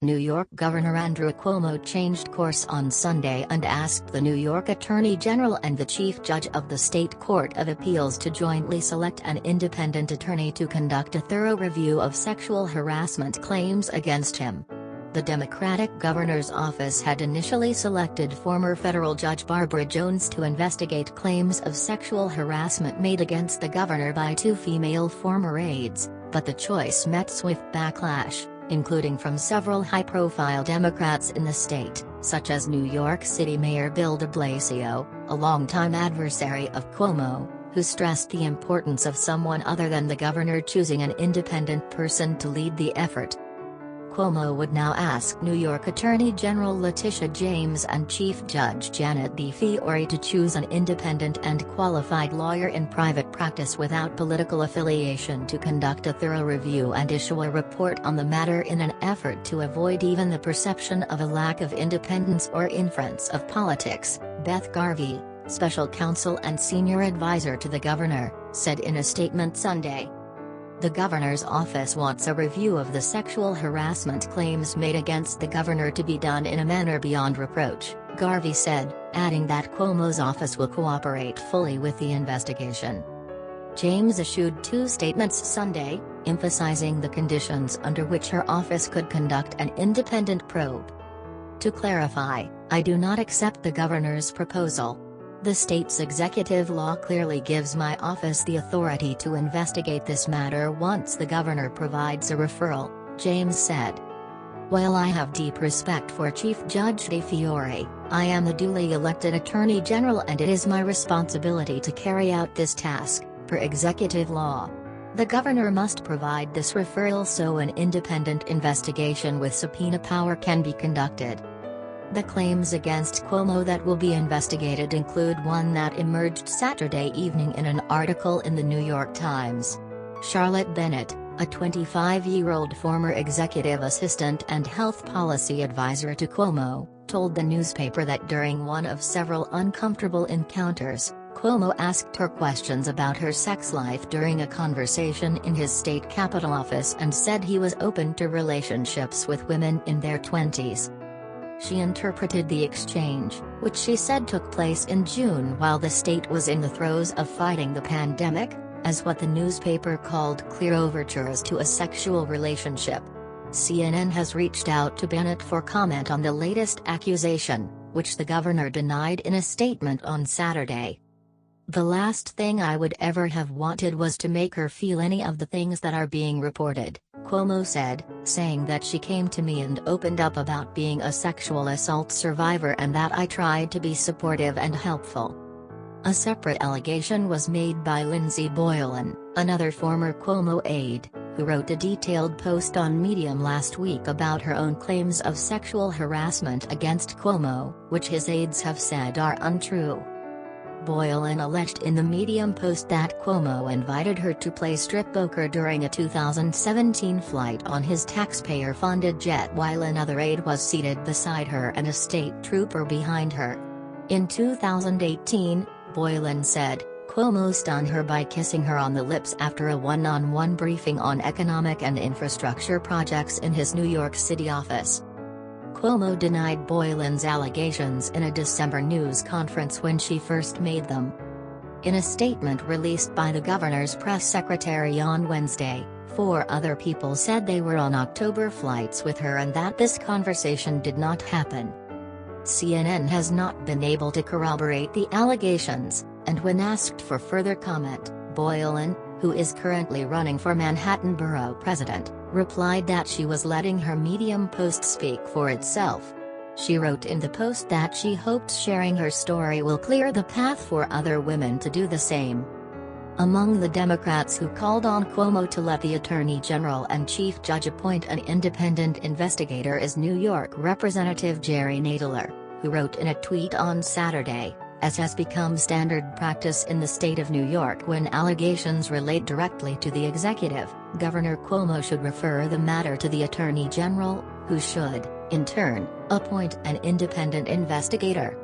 New York Governor Andrew Cuomo changed course on Sunday and asked the New York Attorney General and the Chief Judge of the State Court of Appeals to jointly select an independent attorney to conduct a thorough review of sexual harassment claims against him. The Democratic governor's office had initially selected former federal judge Barbara Jones to investigate claims of sexual harassment made against the governor by two female former aides, but the choice met swift backlash, including from several high-profile Democrats in the state, such as New York City Mayor Bill de Blasio, a longtime adversary of Cuomo, who stressed the importance of someone other than the governor choosing an independent person to lead the effort. Cuomo would now ask New York Attorney General Letitia James and Chief Judge Janet D. Fiore to choose an independent and qualified lawyer in private practice without political affiliation to conduct a thorough review and issue a report on the matter in an effort to avoid even the perception of a lack of independence or inference of politics, Beth Garvey, special counsel and senior advisor to the governor, said in a statement Sunday. The governor's office wants a review of the sexual harassment claims made against the governor to be done in a manner beyond reproach, Garvey said, adding that Cuomo's office will cooperate fully with the investigation. James issued two statements Sunday, emphasizing the conditions under which her office could conduct an independent probe. To clarify, I do not accept the governor's proposal. The state's executive law clearly gives my office the authority to investigate this matter once the governor provides a referral, James said. While I have deep respect for Chief Judge De Fiore, I am the duly elected Attorney General and it is my responsibility to carry out this task, per executive law. The governor must provide this referral so an independent investigation with subpoena power can be conducted. The claims against Cuomo that will be investigated include one that emerged Saturday evening in an article in the New York Times. Charlotte Bennett, a 25-year-old former executive assistant and health policy advisor to Cuomo, told the newspaper that during one of several uncomfortable encounters, Cuomo asked her questions about her sex life during a conversation in his state capitol office and said he was open to relationships with women in their 20s. She interpreted the exchange, which she said took place in June while the state was in the throes of fighting the pandemic, as what the newspaper called clear overtures to a sexual relationship. CNN has reached out to Bennett for comment on the latest accusation, which the governor denied in a statement on Saturday. The last thing I would ever have wanted was to make her feel any of the things that are being reported, Cuomo said, saying that she came to me and opened up about being a sexual assault survivor and that I tried to be supportive and helpful. A separate allegation was made by Lindsay Boylan, another former Cuomo aide, who wrote a detailed post on Medium last week about her own claims of sexual harassment against Cuomo, which his aides have said are untrue. Boylan alleged in the Medium post that Cuomo invited her to play strip poker during a 2017 flight on his taxpayer-funded jet while another aide was seated beside her and a state trooper behind her. In 2018, Boylan said, Cuomo stunned her by kissing her on the lips after a one-on-one briefing on economic and infrastructure projects in his New York City office. Cuomo denied Boylan's allegations in a December news conference when she first made them. In a statement released by the governor's press secretary on Wednesday, 4 other people said they were on October flights with her and that this conversation did not happen. CNN has not been able to corroborate the allegations, and when asked for further comment, Boylan, who is currently running for Manhattan Borough President, replied that she was letting her Medium post speak for itself. She wrote in the post that she hoped sharing her story will clear the path for other women to do the same. Among the Democrats who called on Cuomo to let the Attorney General and Chief Judge appoint an independent investigator is New York Representative Jerry Nadler, who wrote in a tweet on Saturday, as has become standard practice in the state of New York when allegations relate directly to the executive, Governor Cuomo should refer the matter to the Attorney General, who should, in turn, appoint an independent investigator.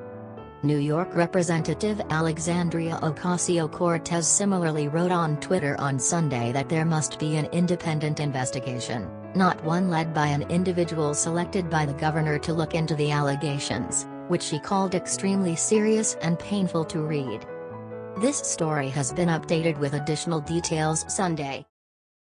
New York Representative Alexandria Ocasio-Cortez similarly wrote on Twitter on Sunday that there must be an independent investigation, not one led by an individual selected by the governor to look into the allegations, which she called extremely serious and painful to read. This story has been updated with additional details Sunday.